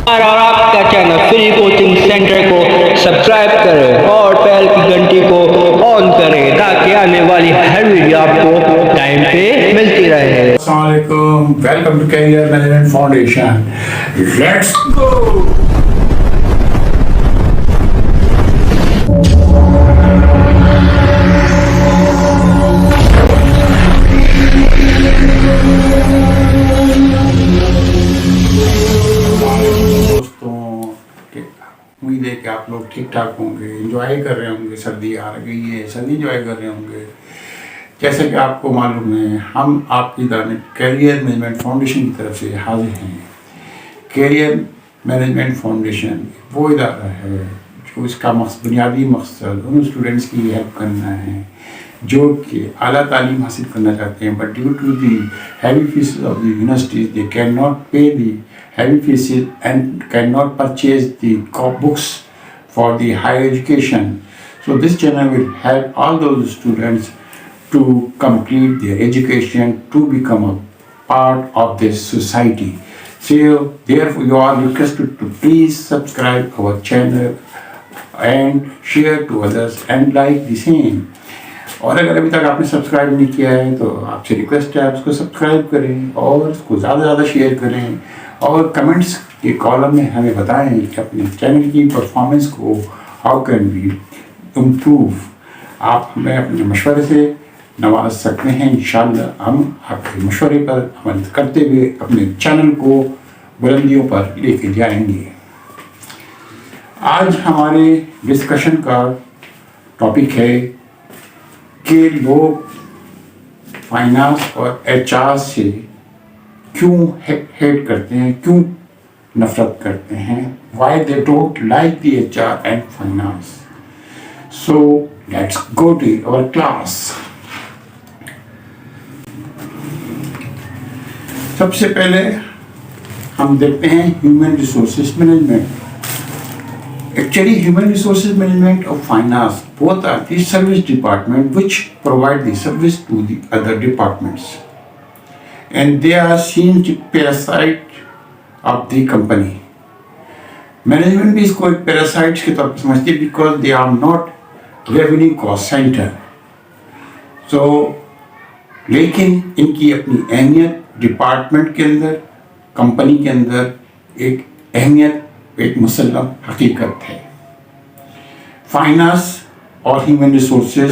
हमारा और आपका चैनल फ्री कोचिंग सेंटर को सब्सक्राइब करें और बेल की घंटी को ऑन करें ताकि आने वाली हर वीडियो आपको टाइम पे मिलती रहे। Assalamualaikum. Welcome to Career Management Foundation. Let's go. उम्मीद है कि आप लोग ठीक ठाक होंगे, एंजॉय कर रहे होंगे। सर्दी आ गई है, सर्दी एंजॉय कर रहे होंगे। जैसे कि आपको मालूम है, हम आपकी कैरियर मैनेजमेंट फाउंडेशन की तरफ से हाजिर हैं। कैरियर मैनेजमेंट फाउंडेशन वो इदारा है जो इसका बुनियादी मकसद उन स्टूडेंट्स की हेल्प करना है जो कि आला तालीम हासिल करना चाहते हैं, but due to the heavy fees of the universities they can not pay the heavy fees and cannot purchase the books for the higher education. So this channel will help all those students to complete their education, to become a part of this society. So therefore you are requested to please subscribe our channel and share to others and like the same. और अगर अभी तक आपने subscribe नहीं किया है तो आपसे रिक्वेस्ट है आप उसको सब्सक्राइब करें और उसको ज़्यादा से ज़्यादा शेयर करें और कमेंट्स के कॉलम में हमें बताएं कि अपने चैनल की परफॉर्मेंस को हाउ कैन वी इम्प्रूव। आप हमें अपने मशवरे से नवाज सकते हैं। इंशाल्लाह हम आपके मशवरे पर अमल करते हुए अपने चैनल को बुलंदियों पर लेके जाएंगे। आज हमारे डिस्कशन का टॉपिक है कि लोग फाइनेंस और एचआर से क्यों हेट करते हैं, क्यों नफरत करते हैं, why they don't like the HR and finance. So let's go to our class. सबसे पहले हम देखते हैं human resources management. Actually, human resources management or finance both are the service department which provide the service to the other departments, and they are seen to parasite of the company. Management भी इसको एक parasites के तौर पर समझती है because they are not revenue cost center. So, लेकिन इनकी अपनी अहमियत डिपार्टमेंट के अंदर, कंपनी के अंदर एक अहमियत, एक मुसल्लम हकीकत है। फाइनेंस और ह्यूमन रिसोर्सेज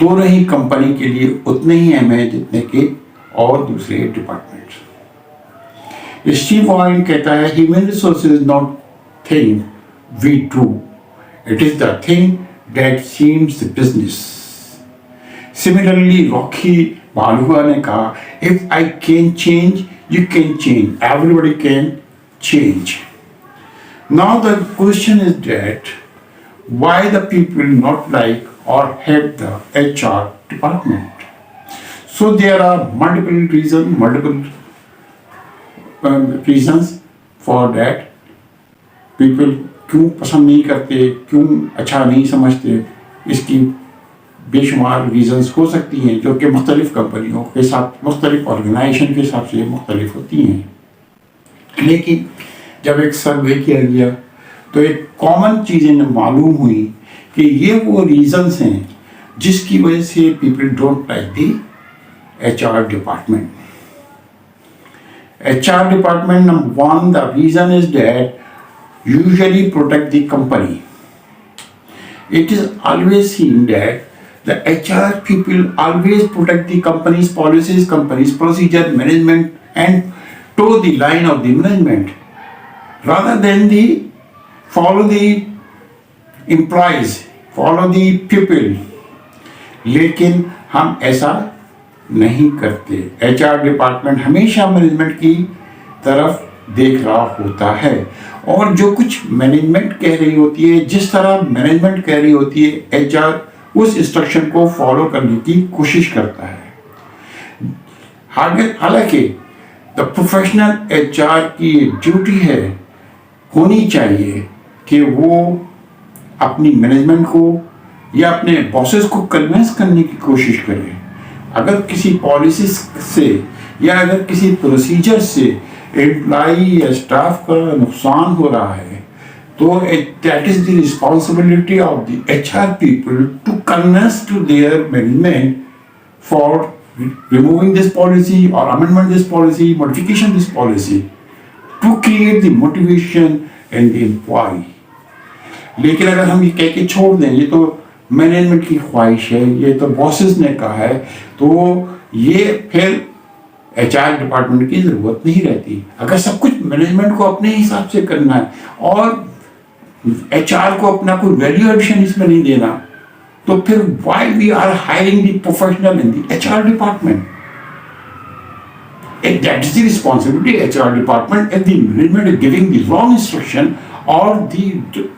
दोनों ही कंपनी के लिए उतने ही अहम है जितने के और दूसरे डिपार्टमेंट। स्टीव वॉरेन कहता है human resources is not thing we do, it is the thing that seems the business. Similarly Rocky Balboa ने कहा if I can change you can change, everybody can change. Now the question is that why the people not like or hate the HR department? So there are multiple reasons for that. People क्यों पसंद नहीं करते, क्यों अच्छा नहीं समझते, इसकी बेशुमार रीजंस हो सकती हैं जो कि मुख्तलिफ कंपनियों के साथ, मुख्तलिफ ऑर्गेनाइजेशन के हिसाब से मुख्तलिफ होती हैं। लेकिन जब एक सर्वे किया गया तो एक कॉमन चीज़ें मालूम हुई कि ये वो रीजंस हैं जिसकी वजह से people don't like the HR department. HR department number one, the reason is that usually protect the company. It is always seen that the HR people always protect the companies policies, companies procedure, management and toe the line of the management rather than follow the employees, follow the people. लेकिन हम ऐसा नहीं करते। HR department हमेशा management की तरफ देख रहा होता है और जो कुछ मैनेजमेंट कह रही होती है, जिस तरह मैनेजमेंट कह रही होती है, एचआर उस इंस्ट्रक्शन को फॉलो करने की कोशिश करता है। हालांकि द प्रोफेशनल एचआर की ड्यूटी है, होनी चाहिए कि वो अपनी मैनेजमेंट को या अपने बॉसेस को कन्विंस करने की कोशिश करें। अगर किसी पॉलिसी से या अगर किसी प्रोसीजर से एम्प्लॉई या स्टाफ का नुकसान हो रहा है तो that is the responsibility of the HR people to convince to their management for removing this policy or amendment this policy, modification this policy to create the motivation in the employee. लेकिन अगर हम ये कह के छोड़ दें ये तो मैनेजमेंट की ख्वाहिश है, ये तो बॉसेस ने कहा है, तो ये फिर HR डिपार्टमेंट की ज़रूरत नहीं रहती। अगर सब कुछ मैनेजमेंट को अपने हिसाब से करना है और HR को अपना कोई वैल्यू एडिशन इसमें नहीं देना, तो फिर why we are hiring the professional in the HR department? If that is the responsibility HR department, if the management is giving the wrong instruction or the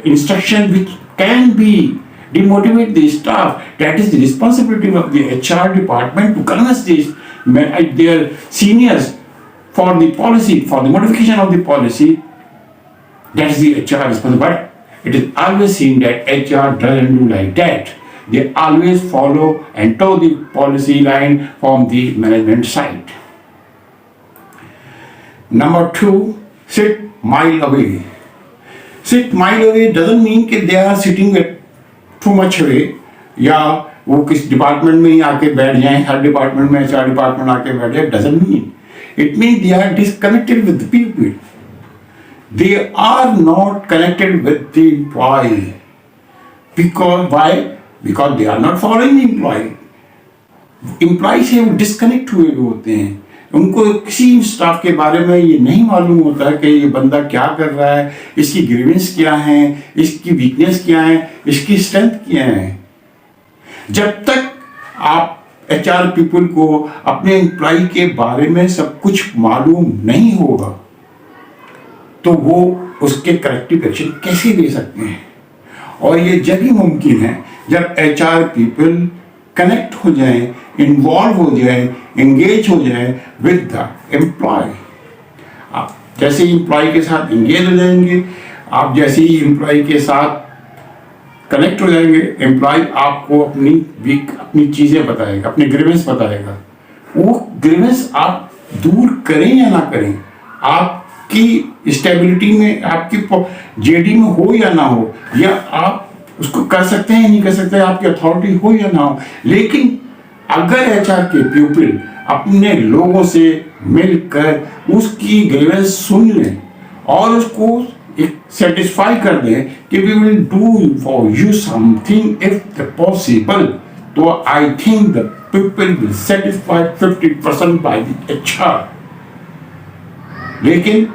instruction which can be demotivate the staff, that is the responsibility of the HR department to convince their seniors for the policy, for the modification of the policy. That is the HR responsibility. But it is always seen that HR doesn't do like that. They always follow and toe the policy line from the management side. Number 2, sit mile away. Sit mile away doesn't mean that they are sitting too much away या वो किस department में ही आके बैठ जाएं, हर department में HR department आके बैठ जाए, doesn't mean. It means they are disconnected with the people. They are not connected with the employee. Because why? Because they are not following the employee. Employee से वो डिस्कनेक्ट हुए होते हैं, उनको किसी स्टाफ के बारे में ये नहीं मालूम होता कि ये बंदा क्या कर रहा है, इसकी ग्रीवेंस क्या है, इसकी वीकनेस क्या है, इसकी स्ट्रेंथ क्या है। जब तक आप HR पीपल को अपने एम्प्लॉय के बारे में सब कुछ मालूम नहीं होगा तो वो उसके करेक्टिव एक्शन कैसे ले सकते हैं? और ये जब ही मुमकिन है जब HR पीपल कनेक्ट हो जाएं, इन्वॉल्व हो जाएं, एंगेज हो जाएं विद द एम्प्लॉय। आप जैसे ही एम्प्लॉय के साथ एंगेज हो जाएंगे, आप जैसे ही एम्प्लॉय के साथ कनेक्ट हो जाएंगे, एम्प्लॉय आपको अपनी चीज़ें बताएगा, अपने ग्रीवेंस बताएगा। वो ग्रीवेंस आप दूर करें या ना करें, आपकी स्टेबिलिटी में, आपकी JD में हो या ना हो, या आप उसको कर सकते हैं या नहीं कर सकते, आपकी अथॉरिटी हो या ना हो, लेकिन अगर HR के पीपल अपने लोगों से मिलकर उसकी ग्रीवेंस सुन लें और उसको सेटिस्फाई कर दें कि we will do for you something if possible, तो I think the people will satisfy 50% by the HR। लेकिन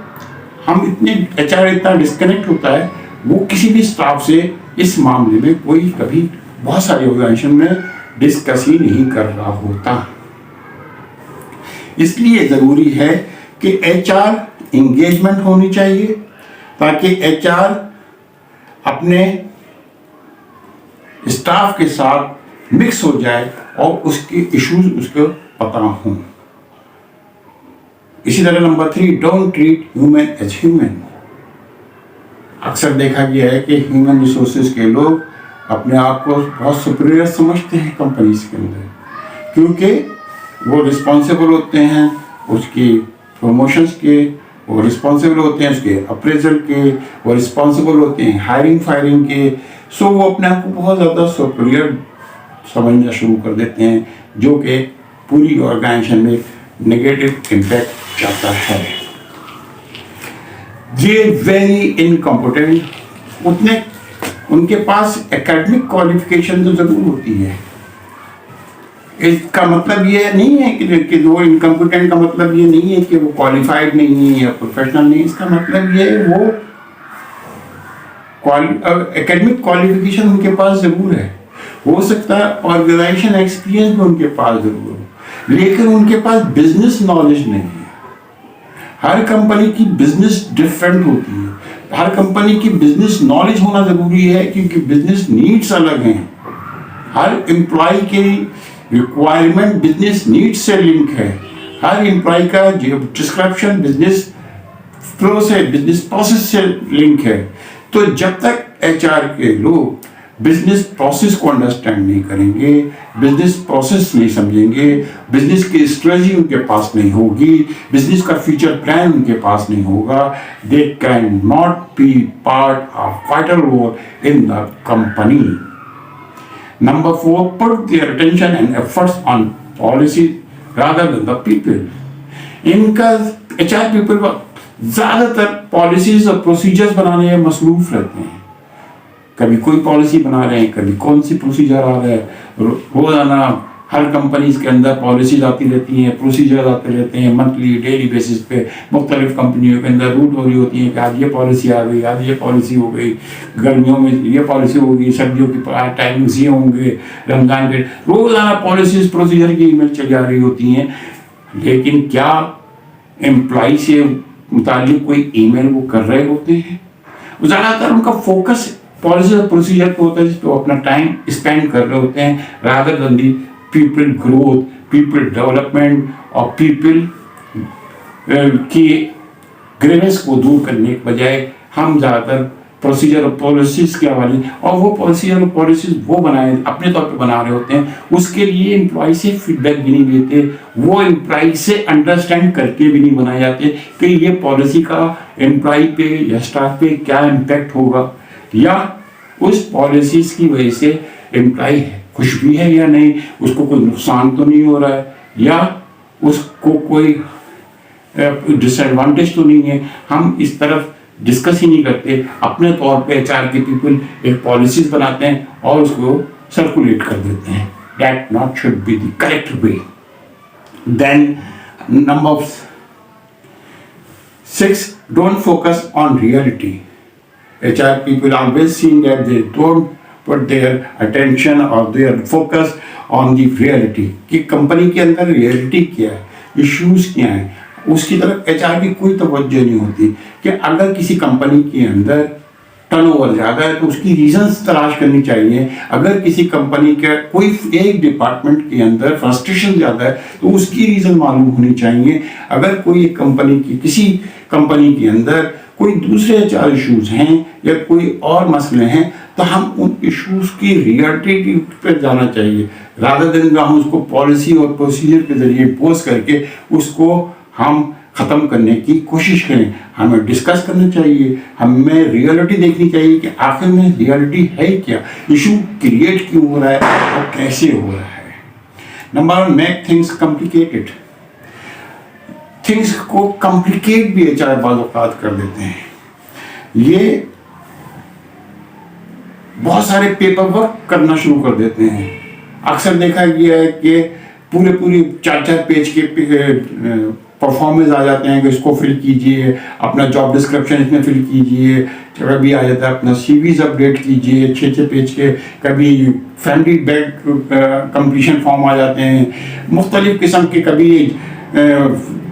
हम HR इतना डिस्कनेक्ट होता है, वो किसी भी स्टाफ से इस मामले में कोई कभी बहुत सारी ऑर्गेनाइजेशन में डिस्कस ही नहीं कर रहा होता। इसलिए ज़रूरी है कि HR इंगेजमेंट होनी चाहिए ताकि HR अपने स्टाफ के साथ मिक्स हो जाए और उसके इश्यूज उसको पता हों। इसी तरह number 3, don't treat human as human. अक्सर देखा गया है कि ह्यूमन रिसोर्सेज के लोग अपने आप को बहुत सुपीरियर समझते हैं कंपनीज के अंदर, क्योंकि वो रिस्पॉन्सिबल होते हैं उसकी प्रमोशंस के, वो रिस्पॉन्सिबल होते हैं उसके अप्रेजल के, वो रिस्पॉन्सिबल होते हैं हायरिंग फायरिंग के। सो वो अपने आप को बहुत ज़्यादा सुपीरियर समझना शुरू कर देते हैं, जो कि पूरी ऑर्गेनाइजेशन में नेगेटिव इम्पैक्ट जाता है। ये वेरी इनकॉम्पिटेंट, उतने उनके पास एकेडमिक क्वालिफिकेशन तो ज़रूर होती है। इसका मतलब ये नहीं है कि वो इनकॉम्पिटेंट का मतलब ये नहीं है कि वो क्वालिफाइड नहीं है या प्रोफेशनल नहीं। इसका मतलब ये वो एकेडमिक क्वालिफिकेशन उनके पास ज़रूर है, हो सकता है ऑर्गेनाइजेशन एक्सपीरियंस भी उनके पास ज़रूर हो, लेकिन उनके पास बिजनेस नॉलेज नहीं है। हर कंपनी की बिजनेस डिफरेंट होती है, हर कंपनी की बिजनेस नॉलेज होना ज़रूरी है क्योंकि बिजनेस नीड्स अलग हैं। हर एम्प्लॉय की रिक्वायरमेंट बिजनेस नीड्स से लिंक है, हर एम्प्लॉय का डिस्क्रिप्शन बिजनेस फ्लो से, बिजनेस प्रोसेस से लिंक है। तो जब तक HR के लोग बिजनेस प्रोसेस को अंडरस्टैंड नहीं करेंगे, बिजनेस प्रोसेस नहीं समझेंगे, बिजनेस की स्ट्रेटजी उनके पास नहीं होगी, बिजनेस का फ्यूचर प्लान उनके पास नहीं होगा, they can not be part of vital role in the company. Number 4, put their attention and efforts on policy rather than the people. इनका HR people ज़्यादातर पॉलिसीज और प्रोसीजर्स बनाने में मसरूफ रहते हैं। कभी कोई पॉलिसी बना रहे हैं, कभी कौन सी प्रोसीजर आ रहा है, रोजाना हर कंपनीज के अंदर पॉलिसीज आती रहती हैं, प्रोसीजर आते रहते हैं, मंथली डेली बेसिस पे मुख्तलिफ कंपनियों के अंदर रूट हो रही होती हैं कि आज ये पॉलिसी आ गई, आज ये पॉलिसी हो गई, गर्मियों में ये पॉलिसी होगी, सर्दियों की टाइमिंग्स ये होंगे, रमजान के रोजाना पॉलिसीज प्रोसीजर की ईमेल चली आ रही होती हैं। लेकिन क्या एम्प्लॉय से मुतालिक कोई ईमेल वो कर रहे होते हैं? ज़्यादातर उनका फोकस पॉलिसी और प्रोसीजर पे होता है जिस पे वो अपना टाइम स्पेंड कर रहे होते हैं, rather than the people growth, people development और पीपल की ग्रेवेंस को दूर करने के बजाय हम ज़्यादातर प्रोसीजर और पॉलिसीज के हवाले, और वो प्रोसीजर और पॉलिसीज वो बनाए अपने तौर पे बना रहे होते हैं, उसके लिए एम्प्लॉय से फीडबैक भी नहीं लेते, वो एम्प्लॉय से अंडरस्टैंड करके भी नहीं बनाए जाते कि ये पॉलिसी का एम्प्लॉय पे या स्टाफ पे क्या इम्पैक्ट होगा, या उस पॉलिसीज की वजह से एम्प्लॉय खुश भी है या नहीं, उसको कोई नुकसान तो नहीं हो रहा है, या उसको कोई डिसएडवांटेज तो नहीं है। हम इस तरफ डिस्कस ही नहीं करते, अपने तौर पे HR के पीपल एक पॉलिसीज बनाते हैं और उसको सर्कुलेट कर देते हैं। That not should be the correct way. Then number 6, don't focus on reality. HR people always seen that they don't put their attention or their focus on the reality कि company के अंदर reality क्या है, issues क्या हैं, उसकी तरफ HR की कोई तवज्जो नहीं होती कि अगर किसी कंपनी के अंदर टर्नओवर ज़्यादा है तो उसकी रीजंस तलाश करनी चाहिए। अगर किसी कंपनी के कोई एक डिपार्टमेंट के अंदर फ्रस्ट्रेशन ज़्यादा है तो उसकी रीज़न मालूम होनी चाहिए। अगर कोई एक कंपनी की किसी कंपनी के अंदर कोई दूसरे HR इश्यूज हैं या कोई और मसले हैं तो हम उन इश्यूज की रियलिटी पर जाना चाहिए, रादर देन हम उसको पॉलिसी और प्रोसीजर के जरिए इम्पोज करके उसको हम ख़त्म करने की कोशिश करें। हमें डिस्कस करना चाहिए, हमें रियलिटी देखनी चाहिए कि आखिर में रियलिटी है क्या, इशू क्रिएट क्यों हो रहा है और कैसे हो रहा है। Number 1, make things complicated. Things को कॉम्प्लिकेट भी HR बाज़ औक़ात कर देते हैं। ये बहुत सारे पेपर वर्क करना शुरू कर देते हैं। अक्सर देखा गया है कि पूरे 4-4 पेज के परफॉर्मेंस आ जाते हैं कि इसको फिल कीजिए, अपना जॉब डिस्क्रिप्शन इसमें फिल कीजिए, कभी आ जाता है अपना CVs अपडेट कीजिए 6-6 पेज के, कभी फैमिली बैक कंप्लीशन फॉर्म आ जाते हैं, मुख्तलिफ किस्म के कभी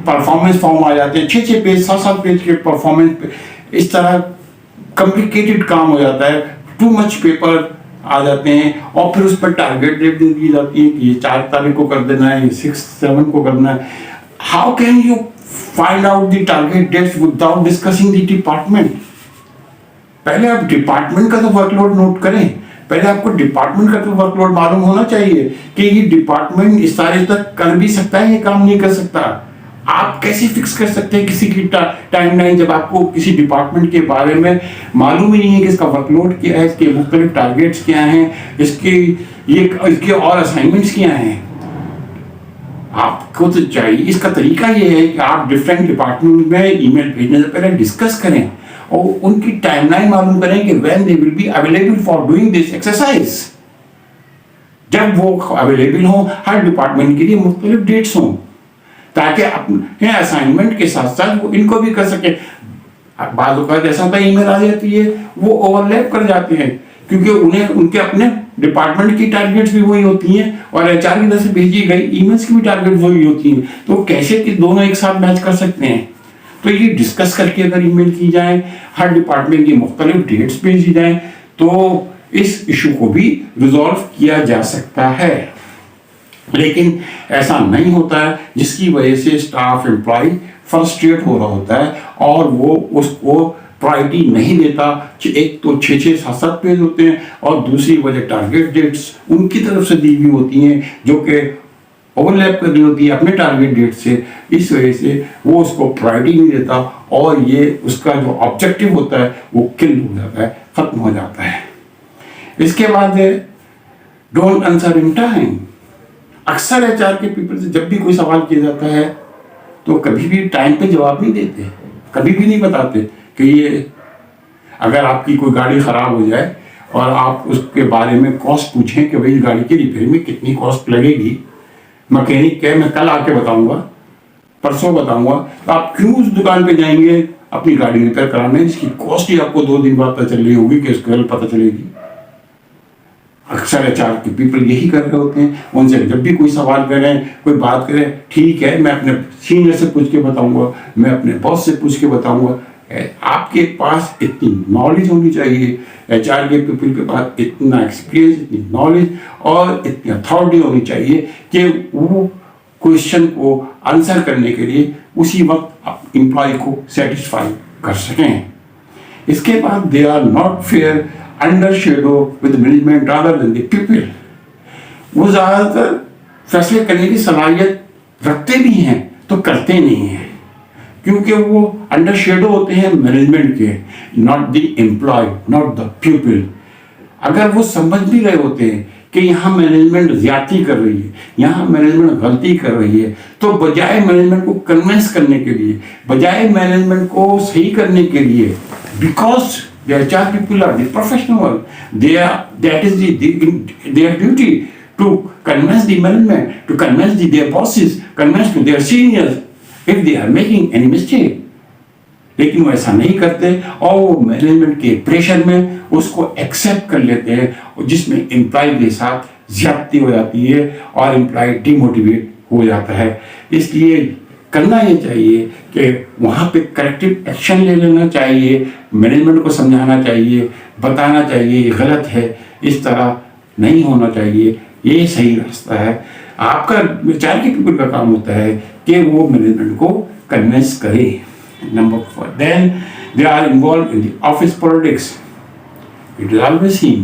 परफॉर्मेंस फॉर्म आ जाते हैं 6-6 पेज 7-7 पेज के परफॉर्मेंस। इस तरह कॉम्प्लिकेटेड काम हो जाता है, टू मच पेपर आ जाते हैं और फिर उस पर टारगेट डेट दे दी जाती है कि ये 4 तारीख को कर देना है, 6-7 को करना है। How can you find out the target dates without discussing the department? पहले आप डिपार्टमेंट का तो वर्कलोड नोट करें, पहले आपको डिपार्टमेंट का तो वर्कलोड मालूम होना चाहिए कि ये डिपार्टमेंट इस तारीख तक कर भी सकता है, ये काम नहीं कर सकता। आप कैसे फिक्स कर सकते हैं किसी की टाइमलाइन जब आपको किसी डिपार्टमेंट के बारे में मालूम ही नहीं है कि इसका वर्कलोड क्या है, इसके मुख्तलिफ टारगेट्स क्या हैं, इसके और असाइनमेंट्स क्या हैं। आपको तो चाहिए, इसका तरीका ये है कि आप डिफरेंट डिपार्टमेंट में ईमेल भेजने से पहले डिस्कस करें और उनकी टाइमलाइन मालूम करें कि when they will be available for doing this exercise. जब वो अवेलेबल हो, हर डिपार्टमेंट के लिए मुख्तलिफ डेट्स हों ताकि अपने असाइनमेंट के साथ साथ वो इनको भी कर सके। बाज़ औक़ात ऐसा होता है ईमेल आ जाती है वो ओवरलैप कर जाते हैं क्योंकि उन्हें उनके अपने डिपार्टमेंट की टारगेट्स भी वही होती हैं और HR की तरफ से भेजी गई ईमेल्स की भी टारगेट वही होती हैं, तो कैसे कि दोनों एक साथ मैच कर सकते हैं। तो ये डिस्कस करके अगर ईमेल की जाए, हर डिपार्टमेंट की मुख्तलिफ डेट्स भेजी जाए तो इस इशू को भी रिजॉल्व किया जा सकता है। लेकिन ऐसा नहीं होता है जिसकी वजह से स्टाफ एम्प्लॉय फ्रस्ट्रेट हो रहा होता है और वो उसको प्रायोरिटी नहीं देता। एक तो 6-6, 7-7 पेज होते हैं और दूसरी वजह टारगेट डेट्स उनकी तरफ से दी हुई होती हैं जो कि ओवरलैप कर रही होती है अपने टारगेट डेट से। इस वजह से वो उसको प्रायोरिटी नहीं देता और ये उसका जो ऑब्जेक्टिव होता है वो किल हो जाता है, खत्म हो जाता है। इसके बाद है डोंट आंसर इन टाइम। अक्सर एचआर के पीपल से जब भी कोई सवाल किया जाता है तो कभी भी टाइम पे जवाब नहीं देते, कभी भी नहीं बताते कि ये अगर आपकी कोई गाड़ी ख़राब हो जाए और आप उसके बारे में कॉस्ट पूछें कि भाई गाड़ी की रिपेयर में कितनी कॉस्ट लगेगी, मैकेनिक कहे मैं कल आके बताऊंगा, परसों बताऊंगा, तो आप क्यों उस दुकान पे जाएंगे अपनी गाड़ी रिपेयर कराने जिसकी कॉस्ट ही आपको 2 दिन बाद पता चल रही होगी कि उसको कल पता चलेगी। अक्सर एचआर के पीपल यही कर रहे होते हैं। उनसे जब भी कोई सवाल करें, कोई बात करें, ठीक है मैं अपने सीनियर से पूछ के बताऊंगा, मैं अपने बॉस से पूछ के बताऊंगा। आपके पास इतनी नॉलेज होनी चाहिए, एचआर के पीपल के पास इतना एक्सपीरियंस, इतनी नॉलेज और इतनी अथॉरिटी होनी चाहिए कि वो क्वेश्चन को आंसर करने के लिए उसी वक्त एम्प्लॉय को सेटिस्फाई कर सकें। इसके बाद they are not fair under shadow with management rather than the people. वो ज़्यादातर फैसले करने की सलाहियत रखते भी हैं तो करते नहीं हैं क्योंकि वो अंडर शेडो होते हैं मैनेजमेंट के, not the employee, not the people. अगर वो समझ भी रहे होते हैं कि यहाँ मैनेजमेंट ज्यादती कर रही है, यहाँ मैनेजमेंट गलती कर रही है, तो बजाय मैनेजमेंट को कन्विंस करने के लिए, बजाय मैनेजमेंट को सही करने के लिए, because the HR people are the professional, that is their duty to convince the management, to convince their bosses, convince to their seniors if they are making any mistake. लेकिन वो ऐसा नहीं करते और वो मैनेजमेंट के प्रेशर में उसको एक्सेप्ट कर लेते हैं जिसमें एम्प्लॉय के साथ ज्यादती हो जाती है और एम्प्लॉय डिमोटिवेट हो जाता है। इसलिए करना ये चाहिए कि वहाँ पे करेक्टिव एक्शन ले लेना चाहिए, मैनेजमेंट को समझाना चाहिए, बताना चाहिए ये गलत है, इस तरह नहीं होना चाहिए, ये सही रास्ता है। आपका एचआर के पीपल का काम होता है कि वो मैनेजमेंट को कन्विंस करे। Number 4, then they are involve in the office politics. It is always seen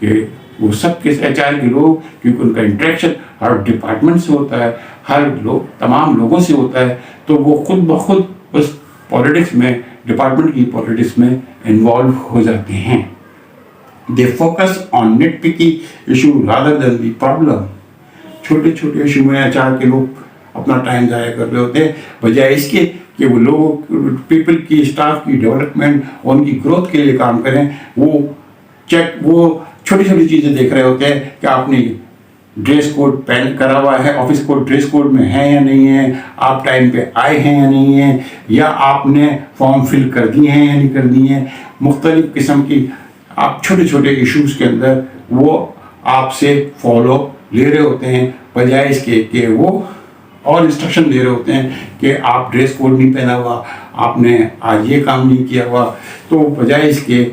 कि वो सब के एचआर के लोग, क्योंकि उनका इंटरेक्शन हर डिपार्टमेंट से होता है, हर लोग तमाम लोगों से होता है, तो वो खुद ब खुद उस पॉलिटिक्स में, डिपार्टमेंट की पॉलिटिक्स में इन्वॉल्व हो जाते हैं। They focus on nitpicky issue rather than the problem. छोटे छोटे इशू में एचआर के लोग अपना टाइम ज़ाया कर रहे होते हैं बजाय इसके कि वो लोगों, पीपल की, स्टाफ की डेवलपमेंट और उनकी ग्रोथ के लिए काम करें। वो छोटी छोटी चीज़ें देख रहे होते हैं कि आपने ड्रेस कोड पहन करा हुआ है, ऑफिस कोड ड्रेस कोड में है या नहीं है, आप टाइम पे आए हैं या नहीं है, या आपने फॉर्म फिल कर दिए हैं या नहीं कर दिए हैं। मुख्तलिफ किस्म की आप छोटे छोटे इश्यूज़ के अंदर वो आपसे फॉलो ले रहे होते हैं बजाय इसके कि वो और इंस्ट्रक्शन दे रहे होते हैं कि आप ड्रेस कोड नहीं पहना हुआ, आपने आज ये काम नहीं किया हुआ। तो बजाय इसके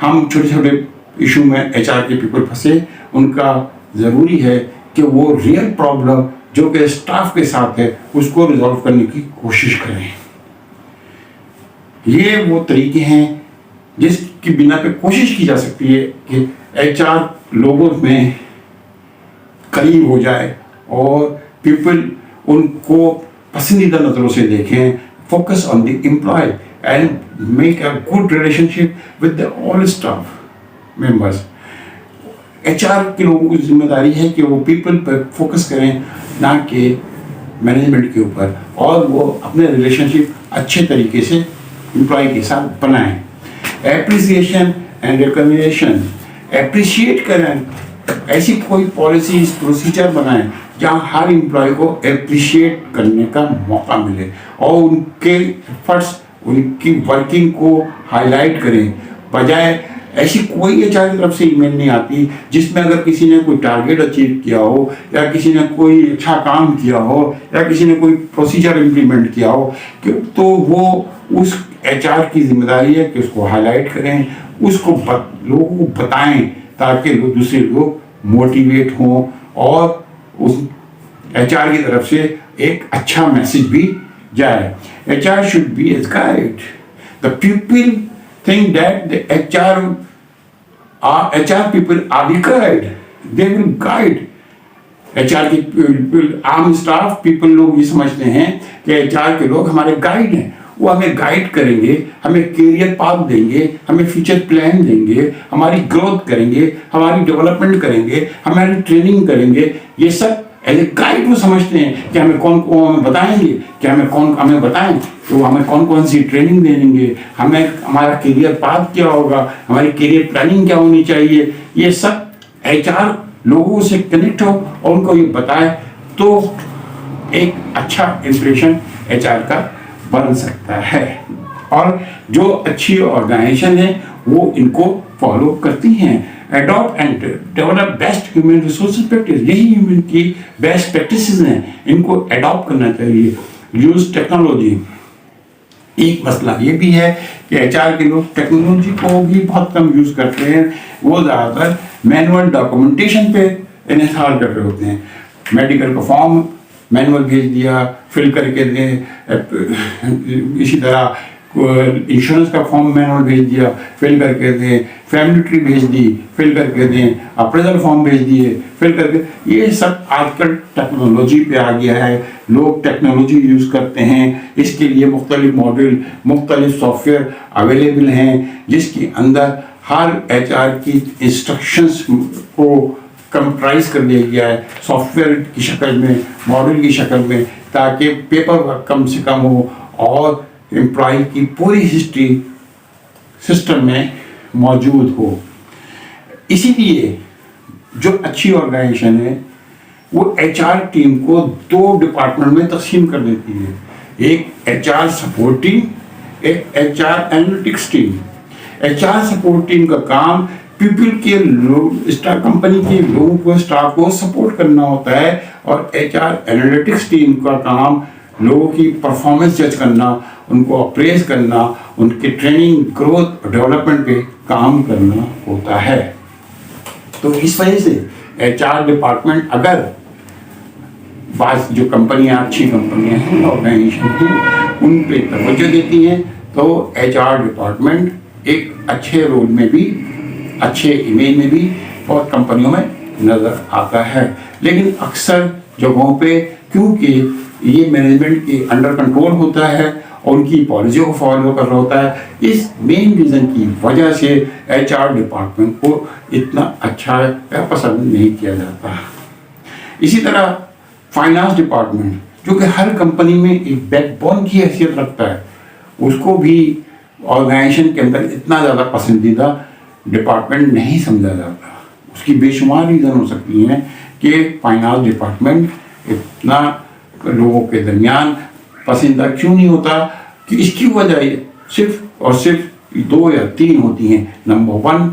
हम छोटे छोटे इशू में एचआर के पीपल फंसे। उनका ज़रूरी है कि वो रियल प्रॉब्लम जो कि स्टाफ के साथ है उसको रिजॉल्व करने की कोशिश करें। ये वो तरीके हैं जिसकी बिना पे कोशिश की जा सकती है कि एचआर लोगों में करीब हो जाए और पीपल उनको पसंदीदा नज़रों से देखें। Focus on the employ and make a good relationship with the all staff members. HR के लोगों की जिम्मेदारी है कि वो पीपल पर फोकस करें, ना कि मैनेजमेंट के ऊपर, और वो अपने रिलेशनशिप अच्छे तरीके से एम्प्लॉय के साथ बनाएं। एप्रिसिएशन एंड रिकमेंडेशन, एप्रिशिएट करें, ऐसी कोई पॉलिसीज प्रोसीजर बनाएं जहाँ हर एम्प्लॉय को एप्रिशिएट करने का मौका मिले और उनके एफर्ट्स, उनकी वर्किंग को हाईलाइट करें। बजाय ऐसी कोई एचआर की तरफ से ईमेल नहीं आती जिसमें अगर किसी ने कोई टारगेट अचीव किया हो या किसी ने कोई अच्छा काम किया हो या किसी ने कोई प्रोसीजर इम्प्लीमेंट किया हो तो वो उस एचआर की जिम्मेदारी है कि उसको हाईलाइट करें, उसको लोगों को बताएं ताकि दूसरे लोग मोटिवेट हों और उस एचआर की तरफ से एक अच्छा मैसेज भी जाए। HR should be as guide the people think that the HR people are the guide. They will guide. HR के people, आम स्टाफ पीपल लोग ये समझते हैं कि HR के लोग हमारे गाइड हैं, वो हमें गाइड करेंगे, हमें कैरियर पाथ देंगे, हमें फ्यूचर प्लान देंगे, हमारी ग्रोथ करेंगे, हमारी डेवलपमेंट करेंगे, हमारी ट्रेनिंग करेंगे। ये सब एज ए गाइड वो समझते हैं कि हमें हमें बताएंगे कि हमें बताएं तो वो हमें कौन कौन सी ट्रेनिंग देंगे, हमें हमारा करियर पाथ क्या होगा, हमारी करियर प्लानिंग क्या होनी चाहिए। ये सब HR लोगों से कनेक्ट हो और उनको ये बताए तो एक अच्छा इंप्रेशन HR का बन सकता है। और जो अच्छी ऑर्गेनाइजेशन है वो इनको फॉलो करती हैं। Adopt and develop best human resources practice, यही ह्यूमन की बेस्ट प्रैक्टिसेस हैं, इनको अडॉप्ट करना चाहिए। यूज टेक्नोलॉजी, एक मसला ये भी है कि HR के लोग टेक्नोलॉजी को भी बहुत कम यूज करते हैं, वो ज़्यादातर मैनुअल डॉक्यूमेंटेशन पे इन्हें कर रहे होते हैं। मेडिकल का फॉर्म मैनुअल भेज दिया, फिल करके दें, इसी तरह इंश्योरेंस का फॉर्म मैनुअल भेज दिया, फिल करके दें, फैमिली ट्री भेज दी, फिल करके दें, अप्रेजल फॉर्म भेज दिए, फिल करके। ये सब आजकल टेक्नोलॉजी पे आ गया है, लोग टेक्नोलॉजी यूज़ करते हैं, इसके लिए मुख्तलिफ मॉडल, मुख्तलिफ सॉफ्टवेयर अवेलेबल हैं, जिसके अंदर हर HR की इंस्ट्रक्शंस को कंप्राइज कर दिया गया है सॉफ्टवेयर की शक्ल में, मॉडल की शक्ल में, ताकि पेपर वर्क कम से कम हो और एम्प्लॉय की पूरी हिस्ट्री सिस्टम में मौजूद हो। इसीलिए जो अच्छी ऑर्गेनाइजेशन है वो HR टीम को 2 डिपार्टमेंट में तकसीम कर देती है, एक HR सपोर्ट टीम, एक HR analytics team. HR support team का काम पीपल के लोग, स्टाफ कंपनी के लोगों को, स्टाफ को सपोर्ट करना होता है, और HR एनालिटिक्स टीम का काम लोगों की परफॉर्मेंस जज करना, उनको अप्रेज करना, उनके ट्रेनिंग, ग्रोथ, डेवलपमेंट पे काम करना होता है। तो इस वजह से HR डिपार्टमेंट, अगर बात जो कंपनियां, अच्छी कंपनियां हैं, ऑर्गेनाइजेशन हैं, उन पे तवज्जो देती हैं, तो HR डिपार्टमेंट एक अच्छे रोल में भी, अच्छे इमेज में भी बहुत कंपनियों में नज़र आता है। लेकिन अक्सर जगहों पे, क्योंकि ये मैनेजमेंट के अंडर कंट्रोल होता है और उनकी पॉलिसियों को फॉलो कर रहा होता है, इस मेन रीज़न की वजह से HR डिपार्टमेंट को इतना अच्छा पसंद नहीं किया जाता। इसी तरह फाइनेंस डिपार्टमेंट, जो कि हर कंपनी में एक बैकबोन की हैसियत रखता है, उसको भी ऑर्गेनाइजेशन के अंदर इतना ज़्यादा पसंदीदा डिपार्टमेंट नहीं समझा जाता। उसकी बेशुमार रीज़न हो सकती हैं कि फाइनेंस डिपार्टमेंट इतना लोगों के दरमियान पसंदीदा क्यों नहीं होता, कि इसकी वजह सिर्फ और सिर्फ 2 या 3 होती हैं। Number 1,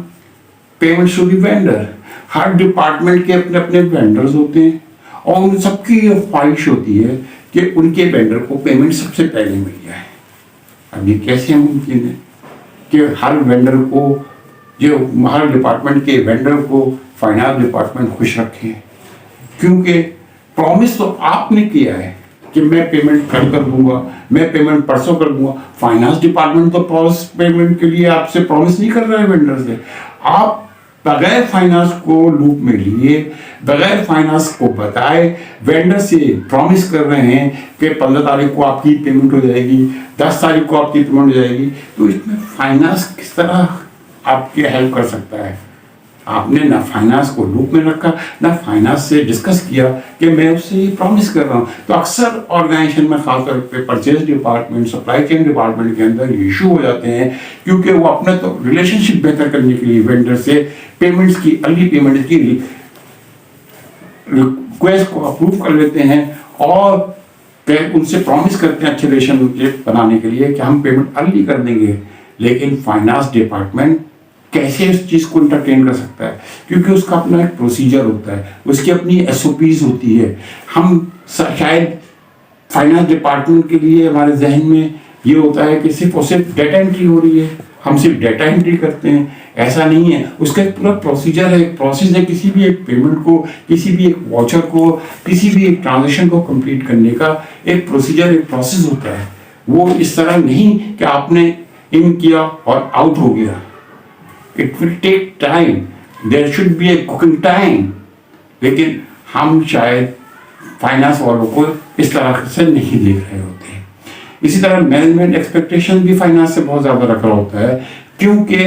payment to the vendor. हर डिपार्टमेंट के अपने अपने वेंडर्स होते हैं और उन सबकी ये ख्वाहिश होती है कि उनके वेंडर को पेमेंट सबसे पहले मिल जाए। अब ये कैसे मुमकिन है कि हर वेंडर को, जो हर डिपार्टमेंट के वेंडर को फाइनेंस डिपार्टमेंट खुश रखे, क्योंकि प्रॉमिस तो आपने किया है कि मैं पेमेंट कल कर दूंगा, मैं पेमेंट परसों कर दूंगा। फाइनेंस डिपार्टमेंट तो पेमेंट के लिए आपसे प्रॉमिस नहीं कर रहा है वेंडर से। आप बगैर फाइनेंस को लूप में लिए, बगैर फाइनेंस को बताए वेंडर से प्रॉमिस कर रहे हैं कि 15 तारीख को आपकी पेमेंट हो जाएगी, 10 तारीख को आपकी पेमेंट हो जाएगी। तो इसमें फाइनेंस किस तरह आपकी हेल्प कर सकता है? आपने ना फाइनेंस को लूप में रखा, ना फाइनेंस से डिस्कस किया कि मैं उससे ये प्रॉमिस कर रहा हूँ। तो अक्सर ऑर्गेनाइजेशन में खासतौर पे purchase department, supply chain department के अंदर इशू हो जाते हैं, क्योंकि वो अपने तो रिलेशनशिप बेहतर करने के लिए वेंडर से पेमेंट्स की, अर्ली पेमेंट की रिक्वेस्ट को अप्रूव कर लेते हैं और उनसे प्रॉमिस करते हैं अच्छे रिलेशनशिप बनाने के लिए कि हम पेमेंट अर्ली कर देंगे। लेकिन फाइनेंस डिपार्टमेंट कैसे इस चीज़ को इंटरटेन कर सकता है? क्योंकि उसका अपना एक प्रोसीजर होता है, उसकी अपनी SOPs होती है। हम शायद फाइनेंस डिपार्टमेंट के लिए हमारे जहन में ये होता है कि सिर्फ और सिर्फ डेटा एंट्री हो रही है, हम सिर्फ डेटा एंट्री करते हैं। ऐसा नहीं है, उसका एक पूरा प्रोसीजर है, एक प्रोसेस है। किसी भी एक पेमेंट को, किसी भी एक वाउचर को, किसी भी एक ट्रांजेक्शन को कंप्लीट करने का एक प्रोसीजर, एक प्रोसेस होता है। वो इस तरह नहीं कि आपने इन किया और आउट हो गया. It will take time, there should be a cooking time. लेकिन हम शायद फाइनेंस वालों को इस तरह से नहीं देख रहे होते हैं. इसी तरह मैनेजमेंट एक्सपेक्टेशन भी फाइनेंस से बहुत ज़्यादा रखा होता है, क्योंकि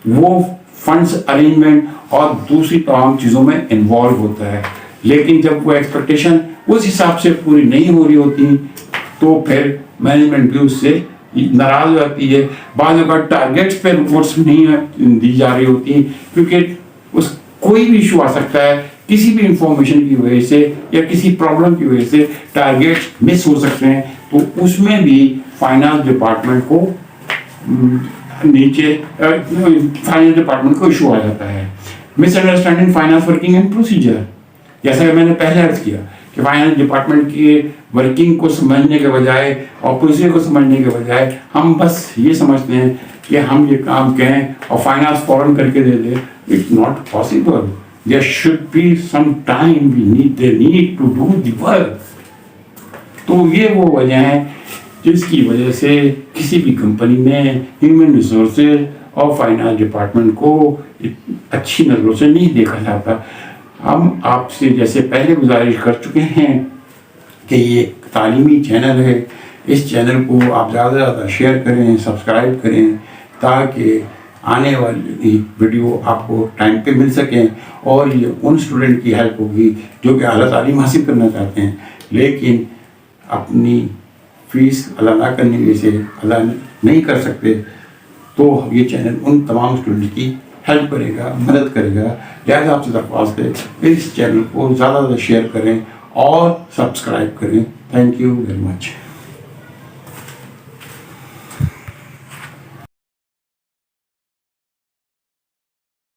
वो फंड्स अरेंजमेंट और दूसरी तमाम चीज़ों में इन्वॉल्व होता है. लेकिन जब वो एक्सपेक्टेशन उस हिसाब से पूरी नहीं हो रही होती तो फिर मैनेजमेंट भी उससे नाराज हो जाती है. बाद में टारगेट्स पे रिपोर्ट्स नहीं दी जा रही होती, क्योंकि उस कोई भी इशू आ सकता है, किसी भी इंफॉर्मेशन की वजह से या किसी प्रॉब्लम की वजह से टारगेट्स मिस हो सकते हैं. तो उसमें भी फाइनेंस डिपार्टमेंट को नीचे फाइनेंस डिपार्टमेंट को इशू आ जाता है. Misunderstanding finance working and procedure, जैसा कि मैंने पहले अर्ज किया कि फाइनेंस डिपार्टमेंट की वर्किंग को समझने के बजाय और प्रोसीजर को समझने के बजाय हम बस ये समझते हैं कि हम ये काम कहें और फाइनेंस फौरन करके दे दे. It's not possible. There should be some time, they need to do the work. तो ये वो वजह है जिसकी वजह से किसी भी कंपनी में ह्यूमन रिसोर्सेज और फाइनेंस डिपार्टमेंट को अच्छी नज़रों से नहीं देखा जाता. हम आपसे जैसे पहले गुजारिश कर चुके हैं कि ये तालीमी चैनल है, इस चैनल को आप ज़्यादा से ज़्यादा शेयर करें, सब्सक्राइब करें, ताकि आने वाली वीडियो आपको टाइम पे मिल सकें. और ये उन स्टूडेंट की हेल्प होगी जो कि आला तालीम हासिल करना चाहते हैं लेकिन अपनी फीस अदा ना करने की वजह से अदा नहीं कर सकते. तो ये चैनल उन तमाम स्टूडेंट की हेल्प करेगा, मदद करेगा. लिहाजा आपसे दरख्वास्त है इस चैनल को ज़्यादा से ज़्यादा शेयर करें और सब्सक्राइब करें. Thank you very much.